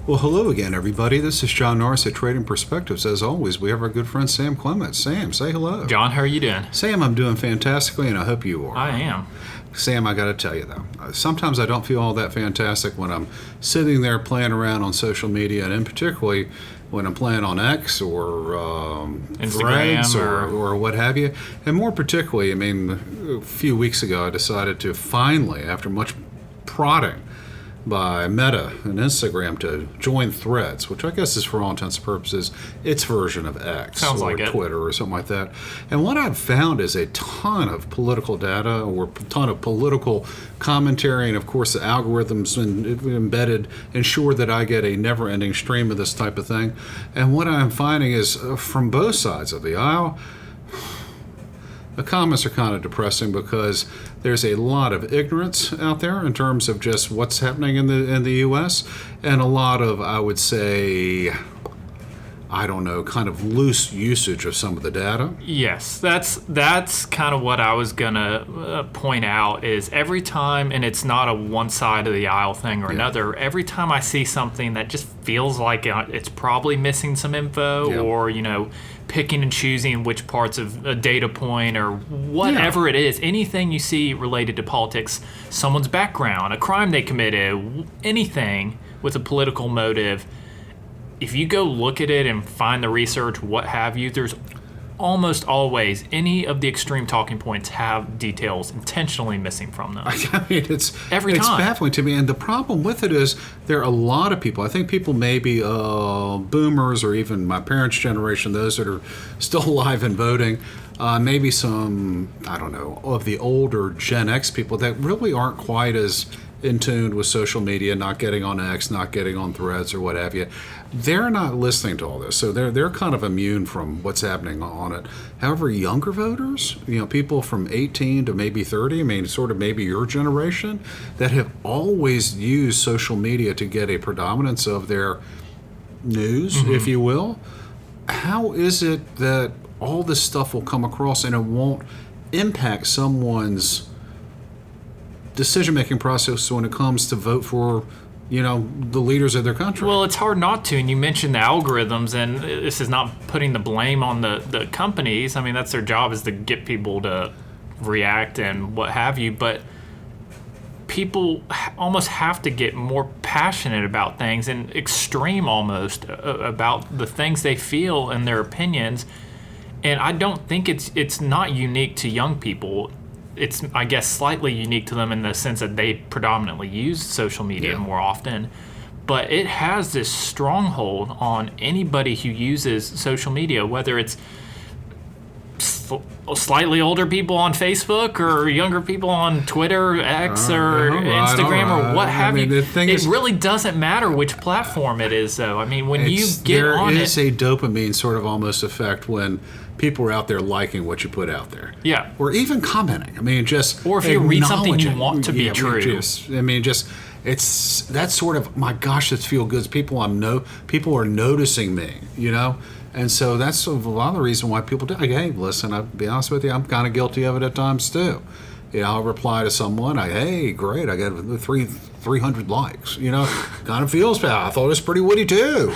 Well, hello again, everybody. This is John Norris at Trading Perspectives. As always, we have our good friend Sam Clements. Sam, say hello. John, how are you doing? Sam, I'm doing fantastically, and I hope you are. I am. Sam, I got to tell you, though, sometimes I don't feel all that fantastic when I'm sitting there playing around on social media, and in particularly when I'm playing on X or Threads or what have you. And more particularly, I mean, a few weeks ago, I decided to finally, after much prodding by Meta and Instagram, to join Threads, which I guess is, for all intents and purposes, its version of X or Twitter or something like that. And what I've found is a ton of political data or a ton of political commentary, and of course the algorithms embedded ensure that I get a never-ending stream of this type of thing. And what I'm finding is from both sides of the aisle, the comments are kind of depressing because there's a lot of ignorance out there in terms of just what's happening in the U.S. and a lot of, I would say, I don't know, kind of loose usage of some of the data. Yes, that's kind of what I was gonna point out. Is every time, and it's not a one side of the aisle thing or another. Every time I see something that just feels like it's probably missing some info, or picking and choosing which parts of a data point or whatever it is, anything you see related to politics, someone's background, a crime they committed, anything with a political motive, if you go look at it and find the research, what have you, there's almost always any of the extreme talking points have details intentionally missing from them. I mean, it's every time. It's baffling to me. And the problem with it is there are a lot of people, I think people maybe boomers or even my parents' generation, those that are still alive and voting, maybe some, I don't know, of the older Gen X people that really aren't quite as in tune with social media, not getting on X, not getting on Threads or what have you. They're not listening to all this, so they're kind of immune from what's happening on it. However, younger voters, people from 18 to maybe 30, I mean, sort of maybe your generation, that have always used social media to get a predominance of their news, if you will. How is it that all this stuff will come across and it won't impact someone's decision-making process when it comes to vote for, the leaders of their country? Well, it's hard not to, and you mentioned the algorithms, and this is not putting the blame on the companies. I mean, that's their job, is to get people to react and what have you, but people almost have to get more passionate about things and extreme almost about the things they feel and their opinions, and I don't think it's not unique to young people. It's, I guess, slightly unique to them in the sense that they predominantly use social media more often. But it has this stronghold on anybody who uses social media, whether it's slightly older people on Facebook or younger people on Twitter, X, or Instagram, or what have you. It really doesn't matter which platform it is, though. I mean, when you get on it... There is a dopamine sort of almost effect when people are out there liking what you put out there. Yeah. Or even commenting. I mean, just... Or if you read something you want to be true. It's that sort of, my gosh, this feels good. People are noticing me, And so that's a lot of the reason why people do. Hey, listen, I'll be honest with you, I'm kind of guilty of it at times too. I'll reply to someone, hey, great, I got 300 likes. Kind of feels bad. I thought it was pretty witty too.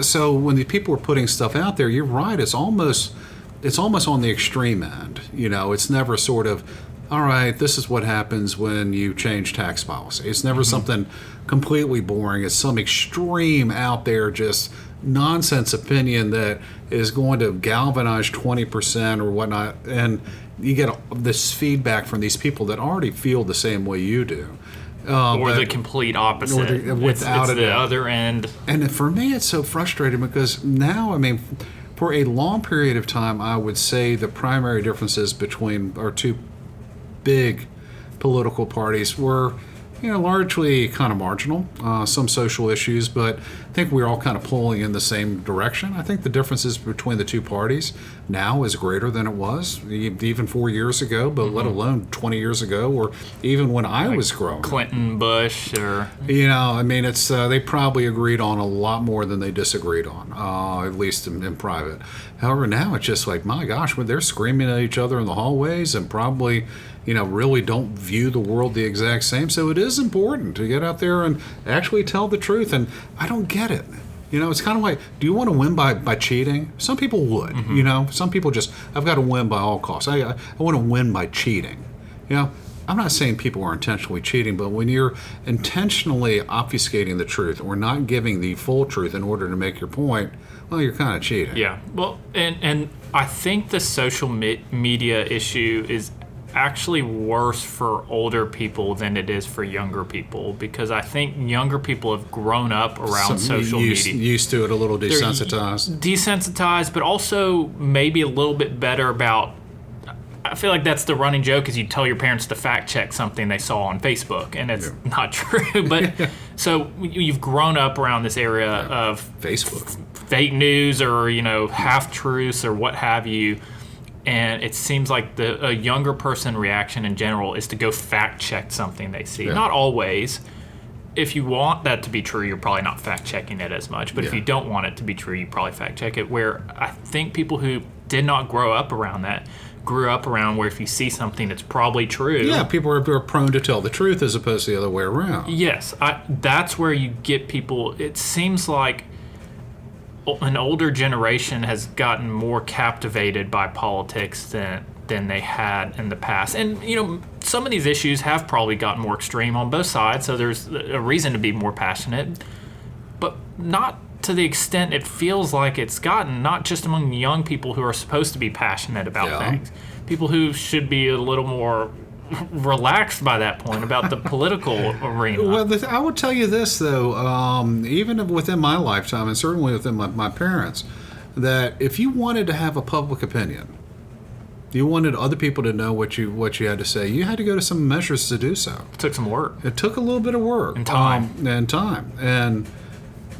So when the people are putting stuff out there, you're right. It's almost on the extreme end. It's never sort of, all right, this is what happens when you change tax policy. It's never something completely boring. It's some extreme out there, just nonsense opinion that is going to galvanize 20% or whatnot. And you get this feedback from these people that already feel the same way you do. Or the complete opposite. It's the other end. And for me, it's so frustrating because now, I mean, for a long period of time, I would say the primary differences between our two big political parties were, largely kind of marginal, some social issues, but I think we're all kind of pulling in the same direction. I think the differences between the two parties now is greater than it was even 4 years ago, but let alone 20 years ago, or even when I was growing. Clinton, Bush, or... it's they probably agreed on a lot more than they disagreed on, at least in private. However, now it's just like, my gosh, when they're screaming at each other in the hallways and probably, really don't view the world the exact same. So it is important to get out there and actually tell the truth. And I don't get it. It's kind of like, do you want to win by cheating? Some people would. Some people just, I've got to win by all costs. I want to win by cheating. I'm not saying people are intentionally cheating, but when you're intentionally obfuscating the truth or not giving the full truth in order to make your point, well, you're kind of cheating. Yeah. Well, and I think the social media issue is actually worse for older people than it is for younger people, because I think younger people have grown up around social media. Used to it, a little desensitized. Desensitized, but also maybe a little bit better about, I feel like that's the running joke, is you tell your parents to fact check something they saw on Facebook, and it's not true. But so you've grown up around this area of Facebook, fake news, or half truths or what have you, and it seems like a younger person reaction in general is to go fact check something they see. Not always. If you want that to be true, you're probably not fact checking it as much. But if you don't want it to be true, you probably fact check it. Where I think people who did not grow up around that grew up around where if you see something that's probably true. Yeah, people are prone to tell the truth as opposed to the other way around. Yes, that's where you get people. It seems like an older generation has gotten more captivated by politics than they had in the past. And, some of these issues have probably gotten more extreme on both sides, so there's a reason to be more passionate. But not to the extent it feels like it's gotten, not just among young people who are supposed to be passionate about things. People who should be a little more relaxed by that point about the political arena. Well, I would tell you this, though, even within my lifetime, and certainly within my parents, that if you wanted to have a public opinion, you wanted other people to know what you had to say, you had to go to some measures to do so. It took some work. It took a little bit of work. And time.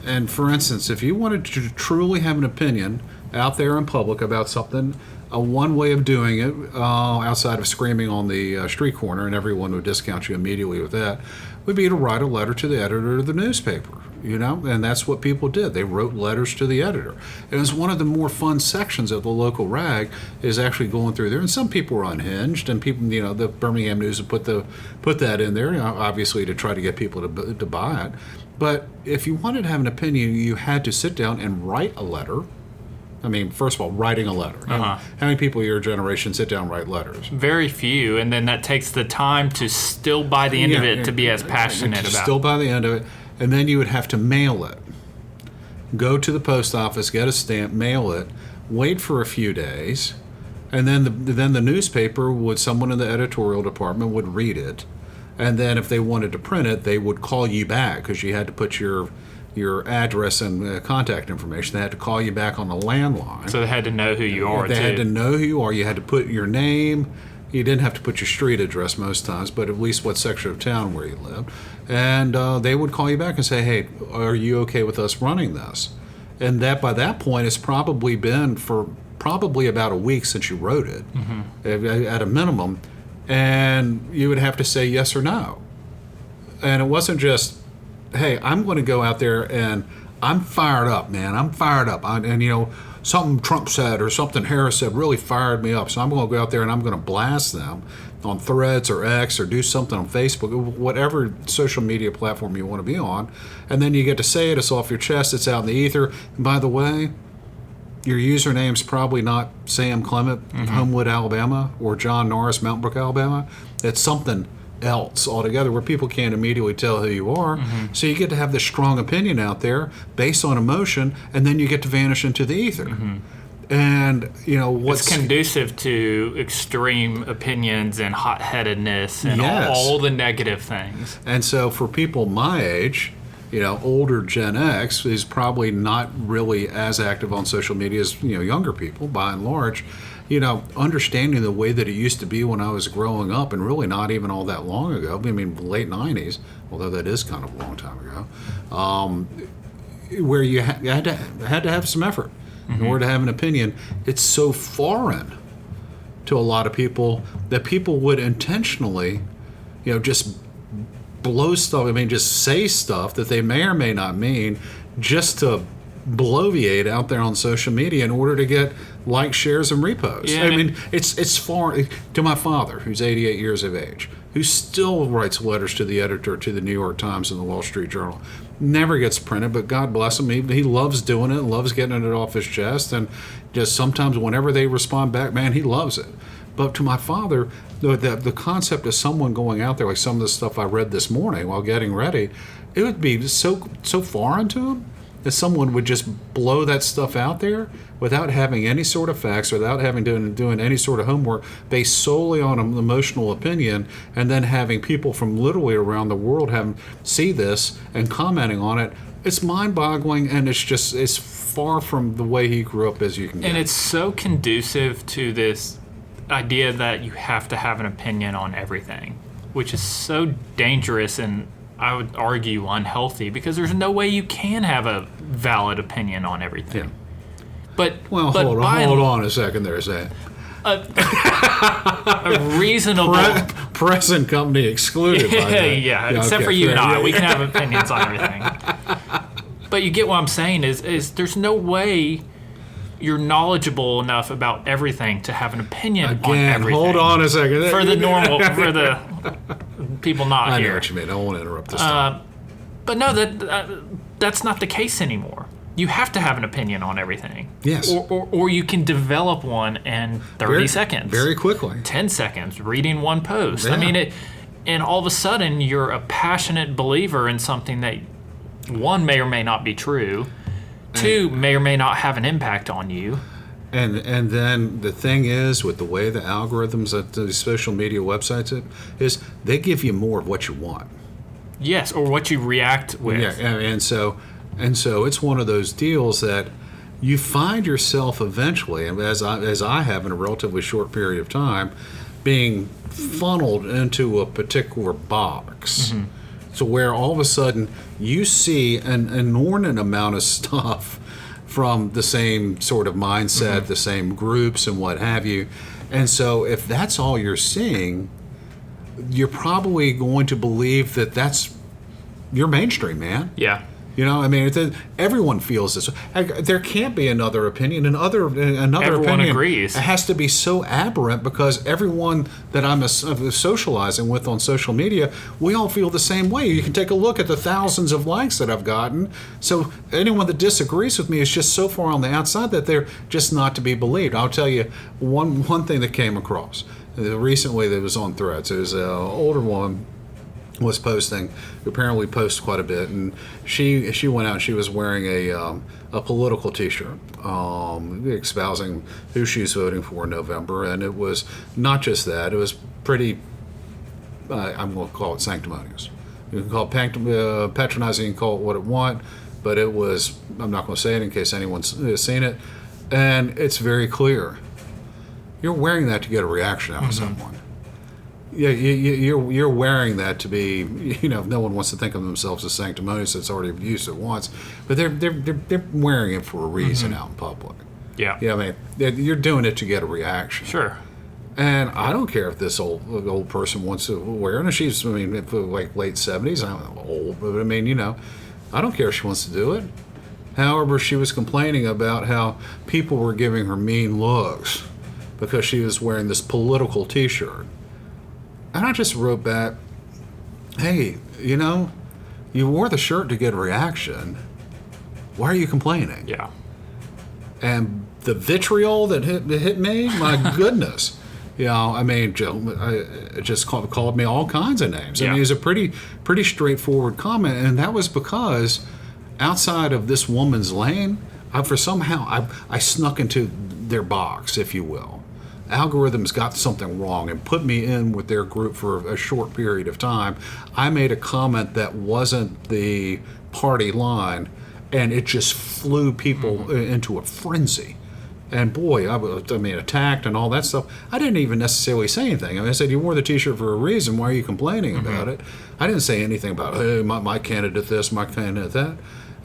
And for instance, if you wanted to truly have an opinion out there in public about something, one way of doing it, outside of screaming on the street corner, and everyone would discount you immediately with that, would be to write a letter to the editor of the newspaper. And that's what people did. They wrote letters to the editor. It was one of the more fun sections of the local rag, is actually going through there. And some people were unhinged, and people, the Birmingham News would put that in there, obviously to try to get people to buy it. But if you wanted to have an opinion, you had to sit down and write a letter. I mean, first of all, writing a letter. How many people your generation sit down and write letters? Very few, and then that takes the time to still, by the end of it, to be as passionate about. Still by the end of it, and then you would have to mail it. Go to the post office, get a stamp, mail it, wait for a few days, and then the newspaper someone in the editorial department would read it, and then if they wanted to print it, they would call you back, because you had to put your address and contact information. They had to call you back on the landline. So they had to know who you are, They had to know who you are. You had to put your name. You didn't have to put your street address most times, but at least what section of town where you lived. And they would call you back and say, hey, are you okay with us running this? And that by that point, it's probably been for about a week since you wrote it, at a minimum. And you would have to say yes or no. And it wasn't just, hey, I'm going to go out there and I'm fired up, man. I'm fired up. Something Trump said or something Harris said really fired me up. So I'm going to go out there and I'm going to blast them on Threads or X or do something on Facebook, whatever social media platform you want to be on. And then you get to say it. It's off your chest. It's out in the ether. And by the way, your username's probably not Sam Clement, Homewood, Alabama, or John Norris, Mountain Brook, Alabama. It's something else altogether where people can't immediately tell who you are. So you get to have this strong opinion out there based on emotion, and then you get to vanish into the ether. And what's it's conducive to extreme opinions and hot-headedness and all the negative things. And so for people my age, older Gen X is probably not really as active on social media as younger people by and large. Understanding the way that it used to be when I was growing up, and really not even all that long ago. I mean, late 90s, although that is kind of a long time ago, where you had to have some effort in order to have an opinion. It's so foreign to a lot of people that people would intentionally, just blow stuff. I mean, just say stuff that they may or may not mean, just to bloviate out there on social media in order to get likes, shares, and reposts. Yeah, I mean, it's far to my father, who's 88 years of age, who still writes letters to the editor, to the New York Times and the Wall Street Journal. Never gets printed, but God bless him. He loves doing it, loves getting it off his chest, and just sometimes whenever they respond back, man, he loves it. But to my father, the concept of someone going out there, like some of the stuff I read this morning while getting ready, it would be so foreign to him that someone would just blow that stuff out there without having any sort of facts, without having doing any sort of homework, based solely on an emotional opinion, and then having people from literally around the world see this and commenting on it. It's mind-boggling, and it's far from the way he grew up as you can get. And it's so conducive to this idea that you have to have an opinion on everything, which is so dangerous and I would argue unhealthy, because there's no way you can have a valid opinion on everything. Yeah. But hold on a second there, Zach. A reasonable present company excluded. yeah, except for you and I, we can have opinions on everything. But you get what I'm saying is there's no way you're knowledgeable enough about everything to have an opinion on everything. Hold on a second. For the people not I here. know what you mean. I don't want to interrupt this time. But no, that's not the case anymore. You have to have an opinion on everything. Yes. Or you can develop one in 30 seconds. Very quickly. 10 seconds, reading one post. Yeah. I mean, and all of a sudden you're a passionate believer in something that, one, may or may not be true. Two, may or may not have an impact on you. And then the thing is, with the way the algorithms at the social media websites is, they give you more of what you want. Yes, or what you react with. Yeah, and so it's one of those deals that you find yourself eventually, as I have in a relatively short period of time, being funneled into a particular box. Mm-hmm. So where all of a sudden you see an inordinate amount of stuff from the same sort of mindset, the same groups and what have you. And so if that's all you're seeing, you're probably going to believe that that's your mainstream, man. Yeah. You know, I mean, everyone feels this. There can't be another opinion. Another everyone opinion agrees. Has to be so aberrant, because everyone that I'm socializing with on social media, we all feel the same way. You can take a look at the thousands of likes that I've gotten. So anyone that disagrees with me is just so far on the outside that they're just not to be believed. I'll tell you one thing that came across recently that was on Threads. It was an older woman was posting, who apparently posts quite a bit, and she went out and she was wearing a political T-shirt espousing who she's voting for in November, and it was not just that, it was pretty, I'm going to call it sanctimonious. You can call it patronizing, you can call it what it want, but it was, I'm not going to say it in case anyone's seen it, and it's very clear. You're wearing that to get a reaction out of someone. Yeah, you're wearing that to be, no one wants to think of themselves as sanctimonious. It's already abused it once, but they're wearing it for a reason out in public. Yeah. Yeah, I mean, you're doing it to get a reaction. Sure. And I don't care if this old person wants to wear it. And she's, like late 70s. I don't know, old, but I mean, I don't care if she wants to do it. However, she was complaining about how people were giving her mean looks because she was wearing this political T-shirt. And I just wrote back, hey, you wore the shirt to get a reaction. Why are you complaining? Yeah. And the vitriol that hit me, my goodness. I mean, just called me all kinds of names. Yeah. I mean, it was a pretty straightforward comment, and that was because outside of this woman's lane, I snuck into their box, if you will. Algorithms got something wrong and put me in with their group for a short period of time. I made a comment that wasn't the party line, and it just flew people into a frenzy. And boy, I mean, attacked and all that stuff. I didn't even necessarily say anything. I mean, I said, you wore the T-shirt for a reason. Why are you complaining about it? I didn't say anything about, hey, my candidate this, my candidate that.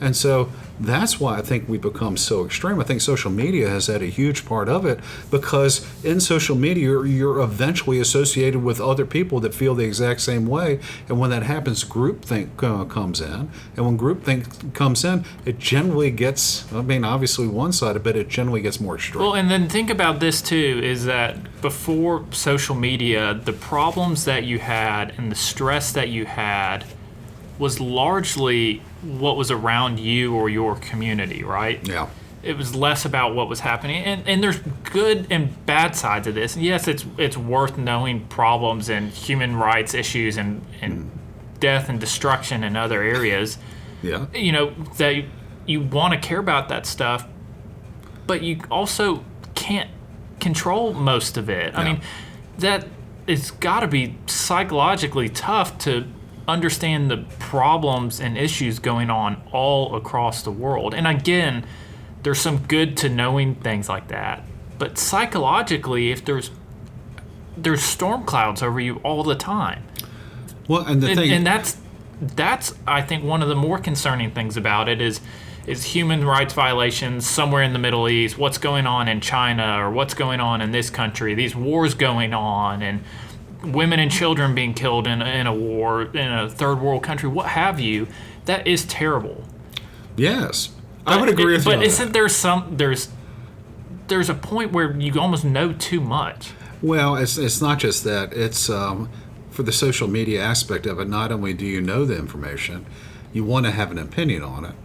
And so that's why I think we become so extreme. I think social media has had a huge part of it, because in social media, you're eventually associated with other people that feel the exact same way. And when that happens, groupthink comes in. And when groupthink comes in, it generally gets, I mean, obviously one-sided, but it generally gets more extreme. Well, and then think about this too, is that before social media, the problems that you had and the stress that you had was largely what was around you or your community, right? Yeah. It was less about what was happening. And there's good and bad sides of this. And yes, it's worth knowing problems and human rights issues and death and destruction in other areas. Yeah. You know, that you want to care about that stuff, but you also can't control most of it. Yeah. I mean, that it's got to be psychologically tough to understand the problems and issues going on all across the world. And again, there's some good to knowing things like that. But psychologically, if there's storm clouds over you all the time. Well, and the thing, and that's I think one of the more concerning things about it is human rights violations somewhere in the Middle East, what's going on in China or what's going on in this country, these wars going on, and women and children being killed in a war in a third world country, what have you. That is terrible. yes, I would agree with you. But on isn't that. there's a point where you almost know too much? Well, it's not just that. It's for the social media aspect of it. Not only do you know the information, you want to have an opinion on it.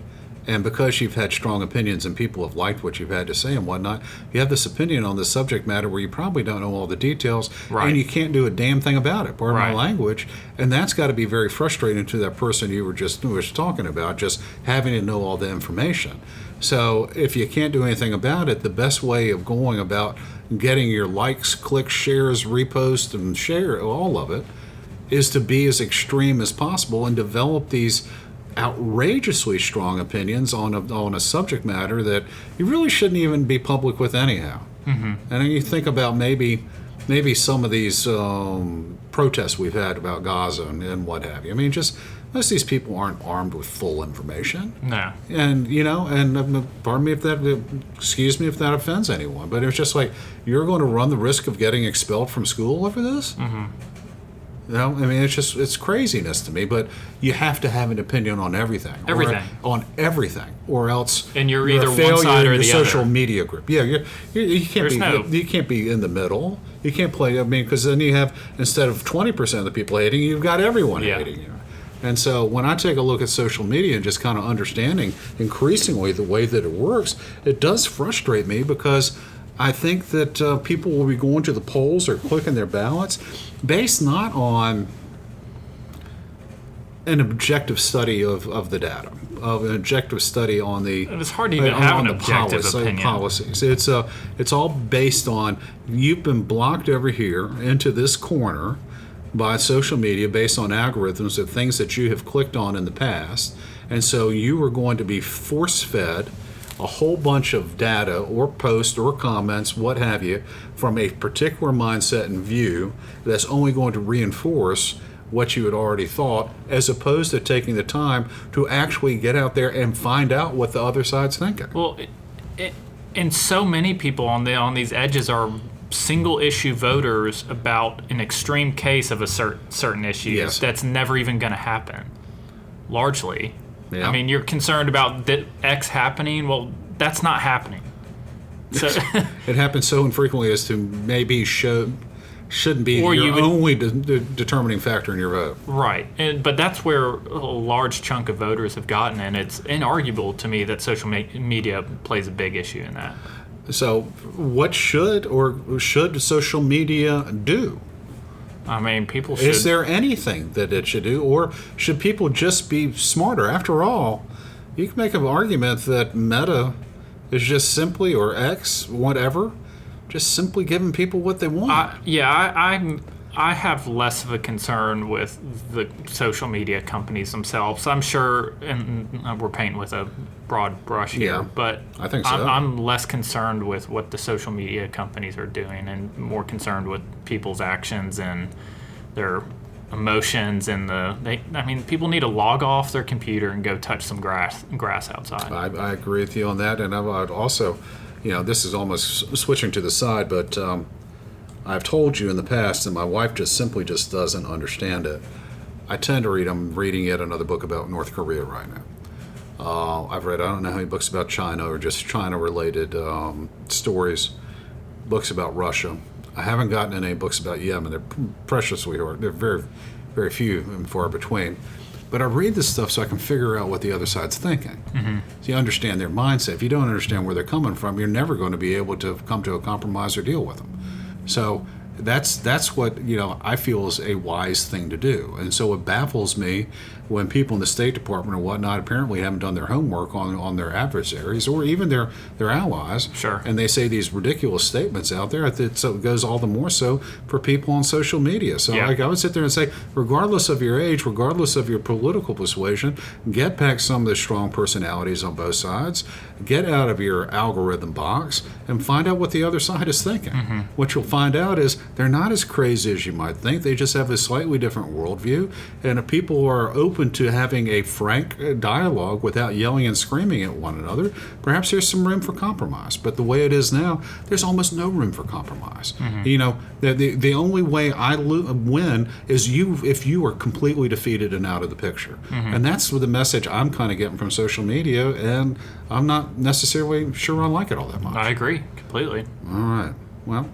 And because you've had strong opinions and people have liked what you've had to say and whatnot, you have this opinion on the subject matter where you probably don't know all the details, Right. and you can't do a damn thing about it, pardon my Right. language. And that's got to be very frustrating to that person you were just talking about, just having to know all the information. So if you can't do anything about it, the best way of going about getting your likes, clicks, shares, reposts, and share all of it is to be as extreme as possible and develop these outrageously strong opinions on a subject matter that you really shouldn't even be public with anyhow. Mm-hmm. And then you think about maybe some of these protests we've had about Gaza and what have you. I mean, just most of these people aren't armed with full information. No. And pardon me excuse me if that offends anyone, but it's just like, you're going to run the risk of getting expelled from school over this. Mm-hmm. You know, I mean, it's craziness to me, but you have to have an opinion on everything. On everything, or else And you're a either one failure side or in the your social other. media group. Yeah, you can't you can't be in the middle. You can't play. I mean, because then you have, instead of 20% of the people hating you, you've got everyone hating you. And so when I take a look at social media and just kind of understanding increasingly the way that it works, it does frustrate me, because I think that people will be going to the polls or clicking their ballots based not on an objective study of the data, of an objective study on the. It's hard to even have an objective opinion. Policies. It's all based on, you've been blocked over here into this corner by social media based on algorithms of things that you have clicked on in the past, and so you are going to be force-fed a whole bunch of data or posts or comments, what have you, from a particular mindset and view that's only going to reinforce what you had already thought, as opposed to taking the time to actually get out there and find out what the other side's thinking. Well, and so many people on these edges are single issue voters about an extreme case of a certain issue. Yes. That's never even going to happen, largely. Yeah. I mean, you're concerned about X happening. Well, that's not happening. So It happens so infrequently as to maybe shouldn't be Or your only determining factor in your vote. Right, but that's where a large chunk of voters have gotten, and it's inarguable to me that social media plays a big issue in that. So what should social media do? I mean, people should. Is there anything that it should do, or should people just be smarter? After all, you can make an argument that Meta is just simply, or X, whatever, just simply giving people what they want. I have less of a concern with the social media companies themselves. I'm sure, and we're painting with a broad brush here, Yeah, but I think so. I'm less concerned with what the social media companies are doing and more concerned with people's actions and their emotions and people need to log off their computer and go touch some grass outside. I agree with you on that, and I would also, this is almost switching to the side, but I've told you in the past that my wife simply doesn't understand it. I'm reading yet another book about North Korea right now. I've read, I don't know how many books about China or just China-related stories, books about Russia. I haven't gotten any books about Yemen. They're precious, sweetheart. They're very, very few and far between. But I read this stuff so I can figure out what the other side's thinking. Mm-hmm. So you understand their mindset. If you don't understand where they're coming from, you're never going to be able to come to a compromise or deal with them. So that's what I feel is a wise thing to do. And so it baffles me when people in the State Department or whatnot apparently haven't done their homework on their adversaries or even their allies. Sure. And they say these ridiculous statements out there. So it goes all the more so for people on social media. So I would sit there and say, regardless of your age, regardless of your political persuasion, get back some of the strong personalities on both sides, get out of your algorithm box, and find out what the other side is thinking. Mm-hmm. What you'll find out is they're not as crazy as you might think. They just have a slightly different worldview. And if people are open to having a frank dialogue without yelling and screaming at one another, perhaps there's some room for compromise. But the way it is now, there's almost no room for compromise. Mm-hmm. The only way I win is if you are completely defeated and out of the picture. Mm-hmm. And that's the message I'm kind of getting from social media, and I'm not necessarily sure I like it all that much. I agree completely. All right. Well,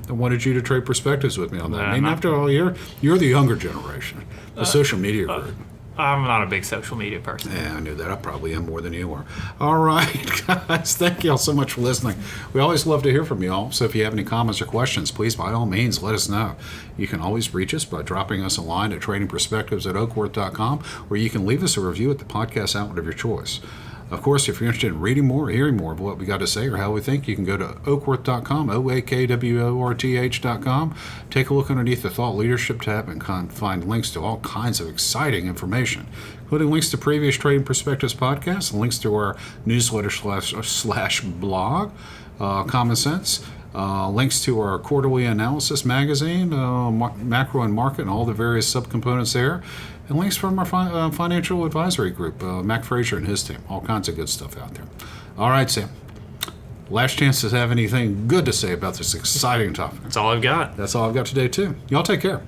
I wanted you to trade perspectives with me on that. Yeah, I mean, after all, you're the younger generation, the social media group. I'm not a big social media person. Yeah, I knew that. I probably am more than you are. All right, guys. Thank you all so much for listening. We always love to hear from you all. So if you have any comments or questions, please, by all means, let us know. You can always reach us by dropping us a line at tradingperspectives@oakworth.com, or you can leave us a review at the podcast outlet of your choice. Of course, if you're interested in reading more or hearing more of what we got to say or how we think, you can go to oakworth.com, OAKWORTH.com. Take a look underneath the Thought Leadership tab and find links to all kinds of exciting information, including links to previous Trading Perspectives podcasts, and links to our newsletter slash blog, Common Sense, links to our quarterly analysis magazine, macro and market, and all the various subcomponents there, and links from our financial advisory group, Mac Frazier and his team. All kinds of good stuff out there. All right, Sam. Last chance to have anything good to say about this exciting topic. That's all I've got. That's all I've got today, too. Y'all take care.